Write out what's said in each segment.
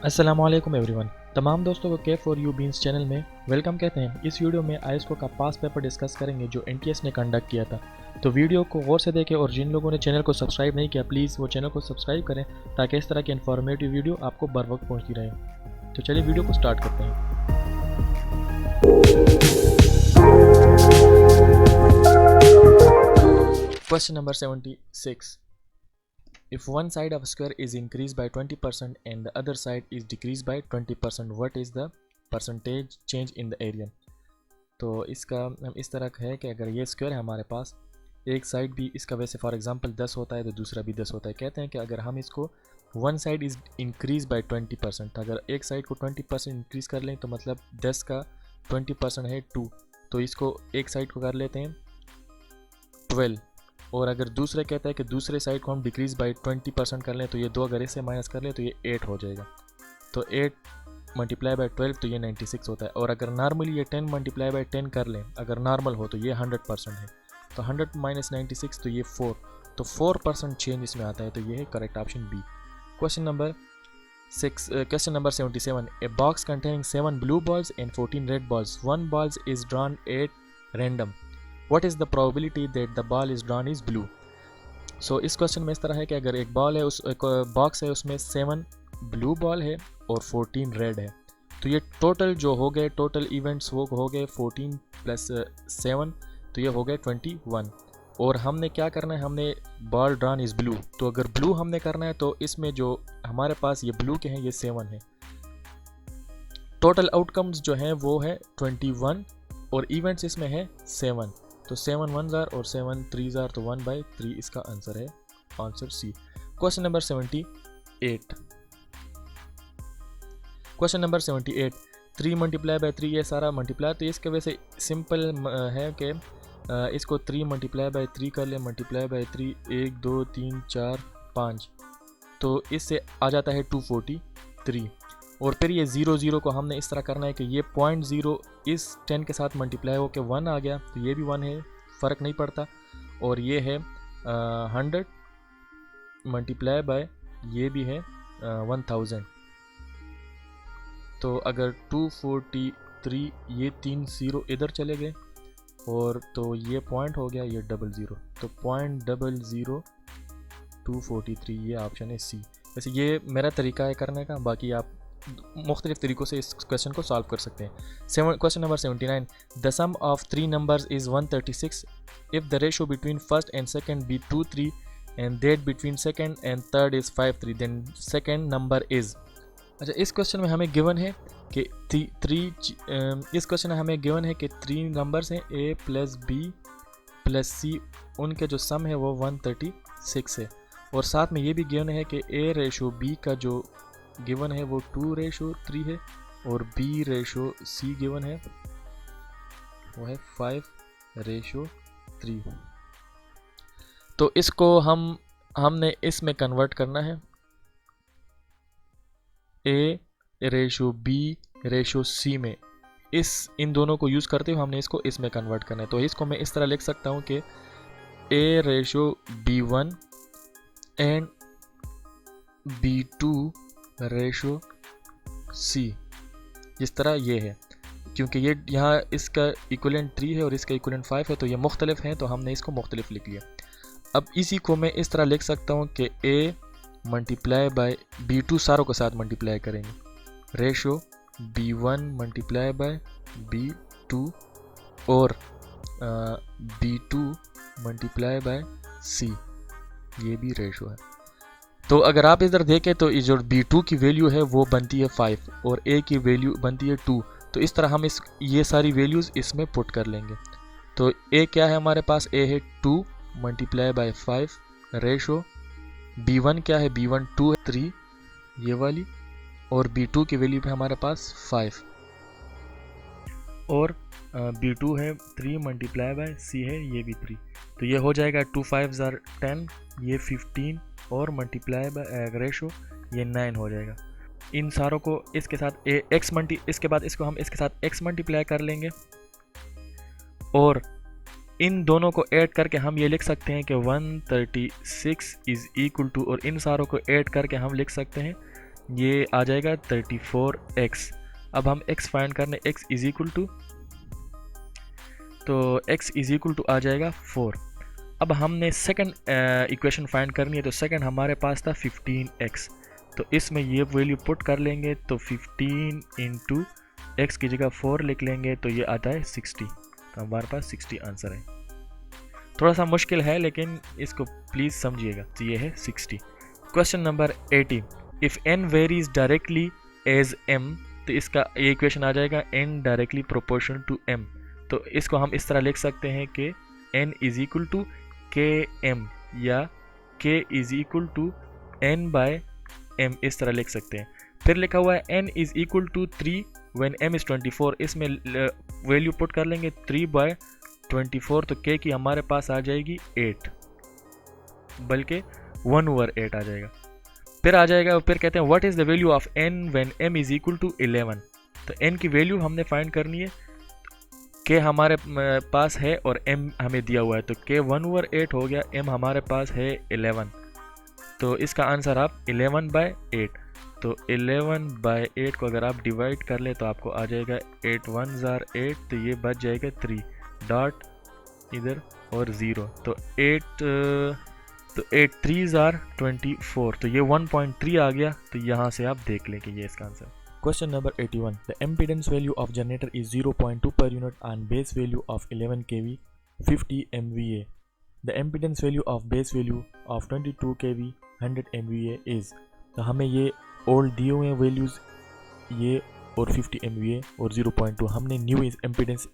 अस्सलामुअलैकुम एवरीवन। तमाम दोस्तों को के फॉर यू बीन्स चैनल में वेलकम कहते हैं। इस वीडियो में आईएसओ का पास पेपर डिस्कस करेंगे जो एनटीएस ने कंडक्ट किया था। तो वीडियो को गौर से देखें और जिन लोगों ने चैनल को सब्सक्राइब नहीं किया प्लीज़ वो चैनल को सब्सक्राइब करें ताकि इस तरह की इन्फॉर्मेटिव वीडियो आपको बर वक्त पहुँचती रहे। तो चलिए वीडियो को स्टार्ट करते हैं। Question number 76। If one side of a square is increased by 20% and the other side is decreased by 20%, what is the percentage change in the area? तो इसका हम इस तरह है कि अगर ये स्क्वायर है हमारे पास, एक साइड भी इसका वैसे फॉर एग्जांपल 10 होता है तो दूसरा भी 10 होता है। कहते हैं कि अगर हम इसको one side is increase by 20%, अगर एक साइड को 20% इंक्रीज़ कर लें तो मतलब 10 का 20% है 2, तो इसको एक साइड को कर लेते हैं 12। और अगर दूसरे कहता है कि दूसरे साइड को हम डिक्रीज़ बाय 20% कर लें तो ये 2 अगर इससे माइनस कर लें तो ये 8 हो जाएगा। तो 8 मल्टीप्लाई बाय 12 तो ये 96 होता है। और अगर नॉर्मली ये 10 मल्टीप्लाई बाय 10 कर लें, अगर नॉर्मल हो तो ये 100% है। तो 100 माइनस 96 तो ये 4, तो 4% चेंज इसमें आता है। तो ये है correct option B. Question number 77। A box containing 7 blue balls and 14 red balls, 1 balls is drawn at random, What is the probability that the ball is drawn is blue? So इस question में इस तरह है कि अगर एक ball है, उस एक बॉक्स है, उसमें 7 ब्लू बॉल है और 14 रेड है, तो ये टोटल जो हो गए, टोटल इवेंट्स वो हो गए 14 प्लस 7, तो ये हो गए 21। और हमने क्या करना है, हमने बॉल ड्रॉन इज़ ब्लू, तो अगर ब्लू हमने करना है तो इसमें जो हमारे पास ये ब्लू के हैं ये 7 है। टोटल आउटकम्स जो हैं वो है 21 और इवेंट्स इसमें है 7, तो 7 1 जार और 7 3 जार, तो 1/3 इसका आंसर है, answer C. Question number 78। Question number 78। 3 multiply by 3, ये सारा मल्टीप्लाई, तो इसके वैसे सिंपल है कि इसको 3 मल्टीप्लाई बाय 3 कर ले, मल्टीप्लाई बाय 3 1 2 3 4 5, तो इससे आ जाता है 243। और फिर ये 0 0 को हमने इस तरह करना है कि ये 0.0 इस 10 के साथ मल्टीप्लाई हो के 1 आ गया, तो ये भी 1 है, फ़र्क नहीं पड़ता। और ये है 100 मल्टीप्लाई बाय ये भी है 1000, तो अगर 243 ये 3 0 इधर चले गए और तो ये पॉइंट हो गया, ये 00, तो 0.00 243, ये ऑप्शन है सी। वैसे ये मेरा तरीका है करने का, बाकी आप मुख्तलिफ तरीक़ों से इस क्वेश्चन को सॉल्व कर सकते हैं। Question number 79। The sum of 3 numbers is 136 if the ratio between first and second be 2 3 and that between second and third is 5 3, then second number is. अच्छा, इस क्वेश्चन में हमें गिवन है कि इस क्वेश्चन में हमें गिवन है कि 3 नंबर्स हैं A plus B plus C, उनके जो सम है वो 136 है। और साथ में ये भी गिवन है कि A रेशो B का जो गिवन है वो 2:3 है और B रेशो C गिवन है वो है 5:3। तो इसको हमने इसमें कन्वर्ट करना है, A ratio B ratio C में, इन दोनों को यूज़ करते हुए हमने इसको इसमें कन्वर्ट करना है। तो इसको मैं इस तरह लिख सकता हूँ कि A ratio B1 and B2 ratio C, जिस तरह ये है, क्योंकि ये यहाँ इसका इक्वलेंट 3 है और इसका इक्वलेंट 5 है, तो ये मुख्तलिफ हैं, तो हमने इसको मुख्तलिफ लिख लिया। अब इसी को मैं इस तरह लिख सकता हूँ कि A मल्टीप्लाई बाय B2 सारों के साथ मल्टीप्लाई करेंगे, ratio B1 multiply by B2 और B2 मल्टीप्लाई बाय C, ये भी रेशो है। तो अगर आप इधर देखें तो जो B2 की वैल्यू है वो बनती है 5 और A की वैल्यू बनती है 2, तो इस तरह हम ये सारी वैल्यूज़ इसमें पुट कर लेंगे। तो A क्या है हमारे पास, A है 2 मल्टीप्लाई बाय 5 रेशो B1 क्या है, B1 2 है 3 ये वाली, और B2 की वैल्यू पे हमारे पास 5 और B2 है 3 मल्टीप्लाई बाय C है ये भी 3, तो ये हो जाएगा 2 5 10, ये 15 और मल्टीप्लाई बाय रेशो ये 9 हो जाएगा। इन सारों को इसके साथ इसके बाद इसको हम इसके साथ x मल्टीप्लाई कर लेंगे और इन दोनों को ऐड करके हम ये लिख सकते हैं कि 136 इज़ इक्वल टू, और इन सारों को ऐड करके हम लिख सकते हैं ये आ जाएगा 34x। अब हम x फाइंड करने, x इज इक्वल टू, तो x इज इक्वल टू आ जाएगा 4। अब हमने सेकंड इक्वेशन फाइंड करनी है, तो सेकंड हमारे पास था 15x, तो इसमें ये वैल्यू पुट कर लेंगे, तो 15 इंटू एक्स की जगह 4 लिख लेंगे, तो ये आता है 60। तो हमारे पास 60 आंसर है। थोड़ा सा मुश्किल है लेकिन इसको प्लीज़ समझिएगा। तो ये है 60। Question number 80, if n varies directly as m, तो इसका ये इक्वेशन आ जाएगा n directly proportional to m। तो इसको हम इस तरह लिख सकते हैं कि n is equal to km या k is equal to n by m, इस तरह लिख सकते हैं। फिर लिखा हुआ है n is equal to 3 when m is 24, इसमें वैल्यू पुट कर लेंगे 3 बाय 24, तो k की हमारे पास आ जाएगी 8, बल्कि 1/8 आ जाएगा। फिर आ जाएगा, फिर कहते हैं what is the value of n when m is equal to 11। तो n की वैल्यू हमने फाइंड करनी है, k हमारे पास है और m हमें दिया हुआ है, तो k 1/8 हो गया, m हमारे पास है 11, तो इसका आंसर आप 11/8। तो 11/8 को अगर आप डिवाइड कर ले तो आपको आ जाएगा 8 1 ज़ार 8, तो ये बच जाएगा 3 डॉट इधर और 0, तो 8 3 ज़ार 24, तो ये 1.3 आ गया। तो यहाँ से आप देख लें कि ये इसका answer. Question number 81. The impedance value of generator is 0.2 per unit and base value of 11 kV 50 MVA. The impedance value of base value of 22 kV 100 MVA is. तो हमें ये ओल्ड दिए हुए हैं वैल्यूज़, ये और 50 MVA और 0.2, हमने न्यू इम्पीडेंस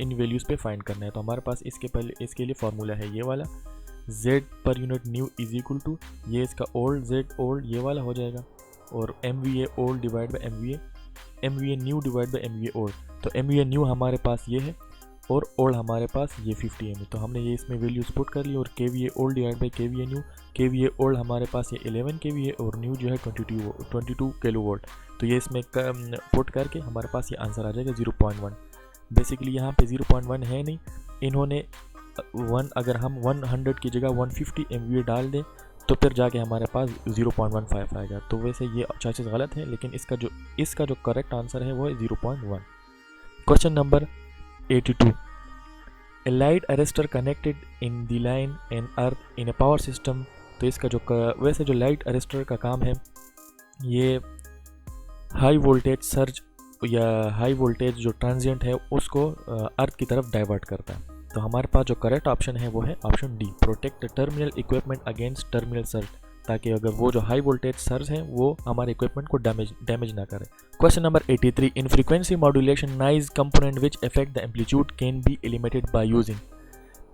इन वैल्यूज़ पे फाइंड करना है। तो हमारे पास इसके लिए फार्मूला है ये वाला, Z पर unit new is equal to, ये इसका ओल्ड Z ओल्ड ये वाला हो जाएगा, और MVA old divide by MVA nu divide by MVA old. तो MVA न्यू हमारे पास ये है और ओल्ड हमारे पास ये 50 MVA, तो हमने ये इसमें वैल्यूज पुट कर ली, और KVA old divide by KVA new, KVA old हमारे पास ये 11 KVA और न्यू जो है 22 किलोवोल्ट, तो ये इसमें पुट करके हमारे पास ये आंसर आ जाएगा 0.1। बेसिकली यहाँ पे 0.1 है नहीं, इन्होंने 1, अगर हम 100 की जगह 150 MVA डाल दें तो फिर जाके हमारे पास 0.15 आएगा। तो वैसे ये चॉइसेस गलत हैं, लेकिन इसका जो करेक्ट आंसर है वो है 0.1। Question number 82, A light arrester connected in the line and earth in A power system. तो इसका जो वैसे जो लाइट अरेस्टर का काम है, ये हाई वोल्टेज सर्ज या हाई वोल्टेज जो ट्रांजिएंट है उसको अर्थ की तरफ डाइवर्ट करता है। तो हमारे पास जो करेक्ट ऑप्शन है वो है option D, protect the terminal equipment against terminal surge, ताकि अगर वो जो हाई वोल्टेज सर्ज है वो हमारे इक्विपमेंट को डैमेज ना करे। Question number 83, in frequency modulation noise component which affect the amplitude can be eliminated by using.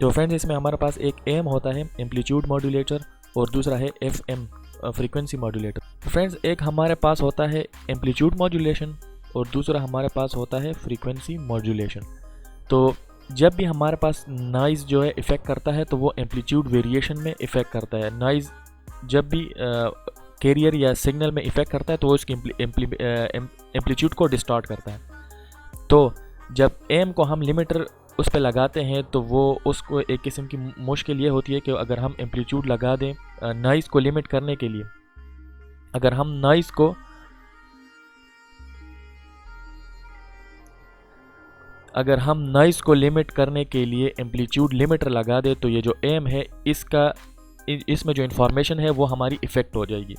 तो फ्रेंड्स इसमें हमारे पास एक AM होता है एम्पलीट्यूड मॉड्यूलेटर और दूसरा है FM फ्रीक्वेंसी मॉड्यूलेटर। फ्रेंड्स एक हमारे पास होता है एम्पलीट्यूड मॉड्यूलेशन और दूसरा हमारे पास होता है फ्रीक्वेंसी मॉड्यूलेशन। तो जब भी हमारे पास नॉइज़ जो है इफ़ेक्ट करता है तो वो एम्पलीट्यूड वेरिएशन में इफ़ेक्ट करता है। नॉइज़ जब भी कैरियर या सिग्नल में इफ़ेक्ट करता है तो वो उसकी एम्पलीट्यूड को डिस्टॉर्ट करता है। तो जब AM को हम लिमिटर उस पर लगाते हैं तो वो उसको एक किस्म की मुश्किल ये होती है कि अगर हम एम्पलीट्यूड लगा दें नॉइज़ को लिमिट करने के लिए, अगर हम नॉइज़ को लिमिट करने के लिए एम्पलीट्यूड लिमिटर लगा दे तो ये जो AM है इसमें जो इन्फॉर्मेशन है वो हमारी इफ़ेक्ट हो जाएगी,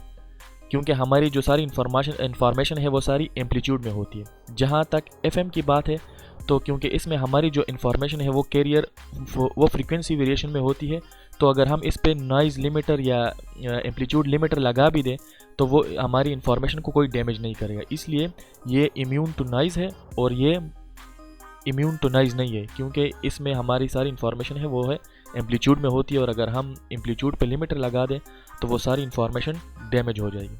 क्योंकि हमारी जो सारी इन्फॉर्मेशन है वो सारी एम्पलीट्यूड में होती है। जहाँ तक FM की बात है तो क्योंकि इसमें हमारी जो इन्फॉर्मेशन है वो कैरियर वो फ्रीक्वेंसी वेरिएशन में होती है, तो अगर हम इस पर नॉइज़ लिमिटर या एम्पलीट्यूड लिमिटर लगा भी दें तो वो हमारी इन्फॉर्मेशन को कोई डैमेज नहीं करेगा। इसलिए ये इम्यून टू नॉइज़ है और ये इम्यून टू नॉइज़ नहीं है, क्योंकि इसमें हमारी सारी इन्फॉर्मेशन है वो है एम्पलीट्यूड में होती है, और अगर हम एम्पलीट्यूड पे लिमिटर लगा दें तो वो सारी इन्फॉर्मेशन डैमेज हो जाएगी।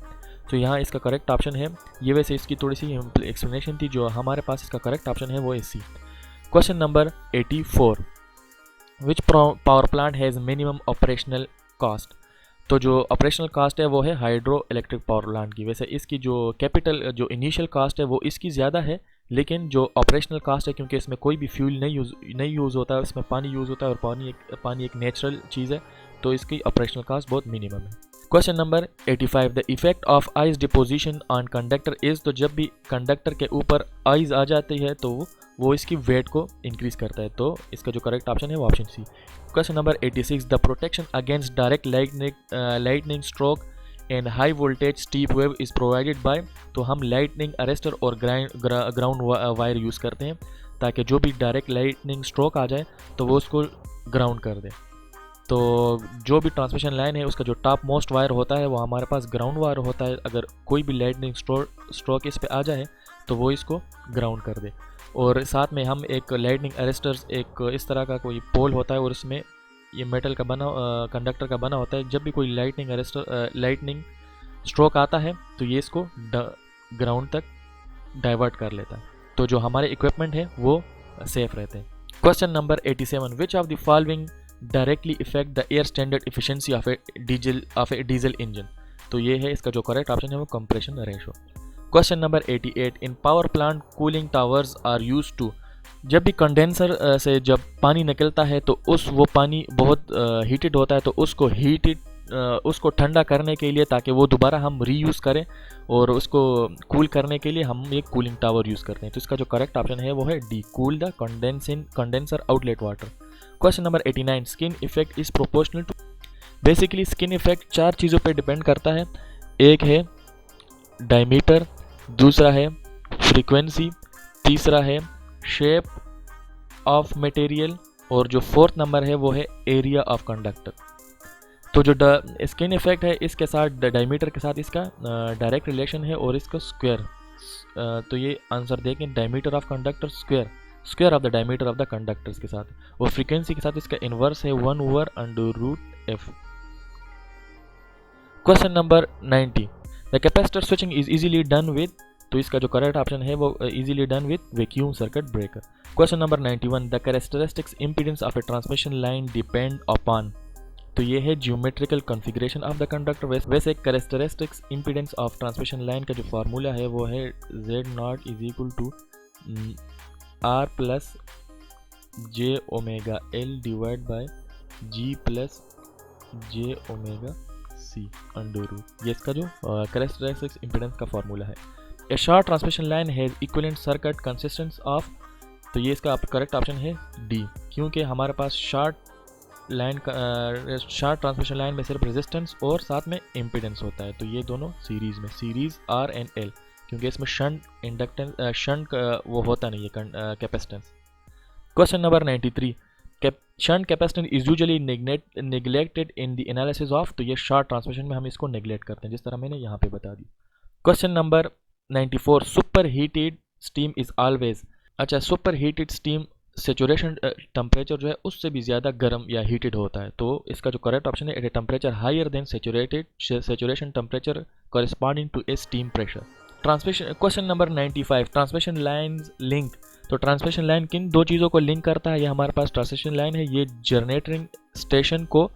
तो यहाँ इसका करेक्ट ऑप्शन है ये। वैसे इसकी थोड़ी सी एक्सप्लेनेशन थी, जो हमारे पास इसका करेक्ट ऑप्शन है वो है C. Question number 84, which power plant has minimum operational cost. तो जो ऑपरेशनल कॉस्ट है वो है हाइड्रो इलेक्ट्रिक पावर प्लांट की। वैसे इसकी जो इनिशियल कॉस्ट है वो इसकी ज़्यादा है, लेकिन जो ऑपरेशनल कॉस्ट है क्योंकि इसमें कोई भी फ्यूल नहीं यूज़ होता है, इसमें पानी यूज़ होता है और पानी एक नेचुरल चीज़ है, तो इसकी ऑपरेशनल कॉस्ट बहुत मिनिमम है। Question number 85, the effect of ice deposition on conductor is, तो जब भी कंडक्टर के ऊपर आइस आ जाती है तो वो इसकी वेट को इंक्रीज करता है, तो इसका जो करेक्ट ऑप्शन है वो option C. Question number 86, the protection against direct lightning stroke and high voltage steep wave is provided by, तो हम लाइटनिंग अरेस्टर और ग्राउंड वायर यूज़ करते हैं ताकि जो भी डायरेक्ट लाइटनिंग स्ट्रोक आ जाए तो वो उसको ग्राउंड कर दे। तो जो भी ट्रांसमिशन लाइन है उसका जो टॉप मोस्ट वायर होता है वो हमारे पास ग्राउंड वायर होता है, अगर कोई भी लाइटनिंग स्ट्रोक इस पे आ जाए तो वो इसको ग्राउंड कर दे। और साथ में हम एक लाइटनिंग अरेस्टर्स, एक इस तरह का कोई पोल होता है और उसमें ये मेटल का बना कंडक्टर का बना होता है, जब भी कोई लाइटनिंग स्ट्रोक आता है तो ये इसको ग्राउंड तक डाइवर्ट कर लेता है, तो जो हमारे इक्विपमेंट है वो सेफ रहते हैं। Question number 87, which of the following directly effect the air standard efficiency of a diesel engine, तो ये है इसका जो करेक्ट ऑप्शन है वो compression ratio. Question number 88, in power plant cooling towers are used to, जब भी कंडेंसर से जब पानी निकलता है तो वो पानी बहुत हीटेड होता है, तो उसको ठंडा करने के लिए ताकि वो दोबारा हम रीयूज़ करें और उसको कूल करने के लिए हम एक कूलिंग टावर यूज़ करते हैं, तो इसका जो करेक्ट ऑप्शन है वो है D, cool the condenser outlet water. Question number 89, skin effect is proportional to, basically skin effect 4 चीज़ों पे डिपेंड करता है, एक है डायमीटर, दूसरा है फ्रीक्वेंसी, तीसरा है शेप ऑफ मटेरियल और जो फोर्थ नंबर है वो है एरिया ऑफ कंडक्टर। तो जो स्किन इफेक्ट है इसके साथ डायमीटर के साथ इसका डायरेक्ट रिलेशन है और इसका स्क्वायर, तो ये आंसर देखें diameter of conductor square of the diameter of the conductors के साथ, और फ्रीक्वेंसी के साथ इसका इन्वर्स है 1/√f। Question number 90, the capacitor switching is easily done with, तो इसका जो करेक्ट ऑप्शन है वो easily done with vacuum circuit breaker. Question number 91, the characteristics impedance of a transmission line depend upon, तो ये है geometrical configuration of the conductor. वैसे characteristics impedance of transmission line का जो फार्मूला है वो है Z0 = R + j⍵L divide by G + j⍵C √, ये इसका जो कैरेक्टरिस्टिक्स इंपीडेंस का फार्मूला है। A short transmission line has equivalent circuit consistence of, तो ये इसका करेक्ट ऑप्शन है डी, क्योंकि हमारे पास शॉर्ट ट्रांसमिशन लाइन में सिर्फ रेजिस्टेंस और साथ में इम्पीडेंस होता है, तो ये दोनों सीरीज R एंड L, क्योंकि इसमें शंट वो होता नहीं है capacitance. Question number 93, shunt capacitance is usually neglected in the analysis of, तो ये शॉर्ट ट्रांसमिशन में हम इसको नेग्लेक्ट करते हैं जिस तरह मैंने यहाँ पे बता दी। Question number 94, super heated steam is always, अच्छा super heated steam saturation temperature जो है उससे भी ज़्यादा गर्म या हीटेड होता है, तो इसका जो करेक्ट ऑप्शन है at a temperature higher than saturation temperature corresponding to a steam pressure. Transmission question number 95, transmission lines link, तो ट्रांसमिशन लाइन किन दो चीज़ों को लिंक करता है, ये हमारे पास ट्रांसमिशन लाइन है, ये जनरेटिंग स्टेशन को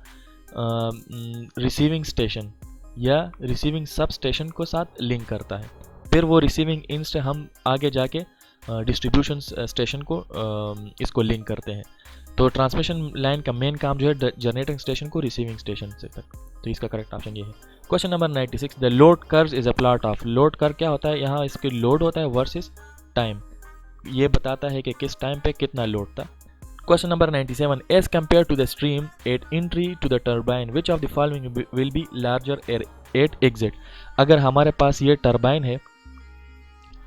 रिसीविंग स्टेशन या रिसीविंग सब स्टेशन को साथ लिंक करता है, फिर वो रिसीविंग इन से हम आगे जाके डिस्ट्रीब्यूशन स्टेशन को इसको लिंक करते हैं, तो ट्रांसमिशन लाइन का मेन काम जो है जनरेटिंग स्टेशन को रिसीविंग स्टेशन से तक, तो इसका करेक्ट ऑप्शन ये है। Question number 96, the load curve is a plot of, load curve क्या होता है, यहाँ इसके लोड होता है वर्सेस टाइम, ये बताता है कि किस टाइम पे कितना लोड था। Question number 97, as compare to the stream at entry to the turbine which of the following will be larger at exit, अगर हमारे पास ये टर्बाइन है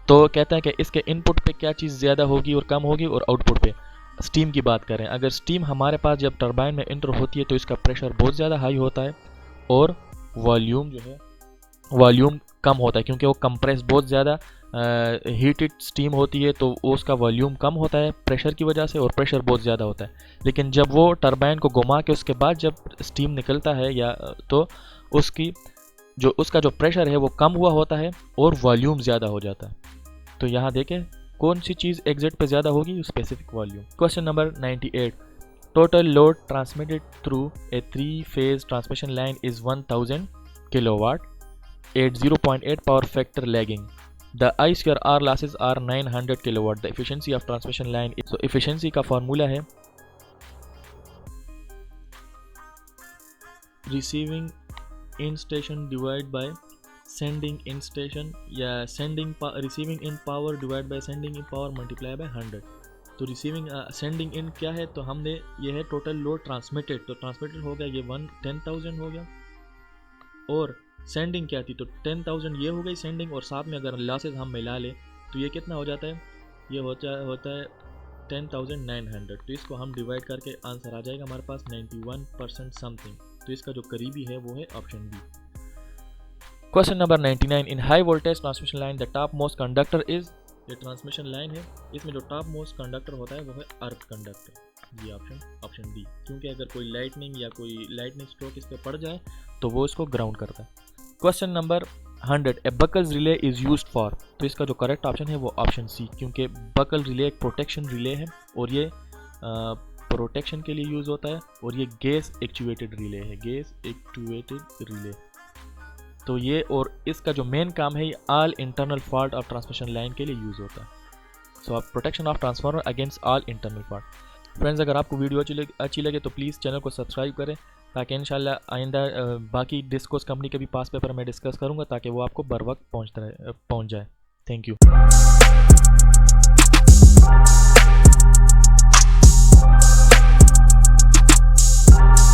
तो कहते हैं कि इसके इनपुट पे क्या चीज़ ज़्यादा होगी और कम होगी, और आउटपुट पे स्टीम की बात करें, अगर स्टीम हमारे पास जब टरबाइन में इंटर होती है तो इसका प्रेशर बहुत ज़्यादा हाई होता है और वॉल्यूम जो है वॉल्यूम कम होता है, क्योंकि वो कंप्रेस बहुत ज़्यादा हीटेड स्टीम होती है तो उसका वॉल्यूम कम होता है प्रेशर की वजह से और प्रेशर बहुत ज़्यादा होता है। लेकिन जब वो टरबाइन को घुमा के उसके बाद जब स्टीम निकलता है या तो उसका जो प्रेशर है वो कम हुआ होता है और वॉल्यूम ज़्यादा हो जाता है। तो यहाँ देखें कौन सी चीज़ एग्जिट पे ज़्यादा होगी, specific volume. Question number 98, total load transmitted through a 3-phase transmission line is 1000 kilowatt at 0.8 power factor lagging, the I2R losses are 900 kilowatt, the efficiency of transmission line, तो एफिशिएंसी का फार्मूला है receiving end station divide by sending end station, या receiving end power divide by sending end power multiply by 100। तो receiving sending end क्या है, तो हमने ये है टोटल लोड ट्रांसमिटेड, तो ट्रांसमिटेड हो गया ये 10,000 हो गया, और सेंडिंग क्या थी, तो 10,000 ये हो गई सेंडिंग, और साथ में अगर लॉसेज हम मिला लें तो ये कितना हो जाता है, ये होता है 10,900। तो इसको हम डिवाइड करके आंसर आ जाएगा हमारे पास 91% समथिंग। तो इसका जो करीबी है वो है option B. Question number 99, in high voltage transmission line the top most conductor is, ये ट्रांसमिशन लाइन है, इसमें जो टॉप मोस्ट कंडक्टर होता है वो है अर्थ कंडक्टर। ये ऑप्शन डी, क्योंकि अगर कोई लाइटनिंग या कोई लाइटनिंग स्ट्रोक इस पर पड़ जाए तो वो इसको ग्राउंड करता है। Question number 100, A buckles relay is used for, तो इसका जो करेक्ट ऑप्शन है वो ऑप्शन सी, क्योंकि बकल रिले एक प्रोटेक्शन रिले है और ये प्रोटेक्शन के लिए यूज़ होता है, और ये गैस एक्चुएटेड रिले है, गैस एक्चुएटेड रिले। तो ये और इसका जो मेन काम है ये all internal fault of transmission line के लिए यूज़ होता है। सो आप protection of transformer against all internal fault. Friends, अगर आपको वीडियो अच्छी लगे तो प्लीज़ चैनल को सब्सक्राइब करें, ताकि इंशाल्लाह आइंदा बाकी डिस्कोस कंपनी के भी पास पेपर मैं डिस्कस करूंगा, ताकि वो आपको बर वक्त पहुंच जाए। Thank you.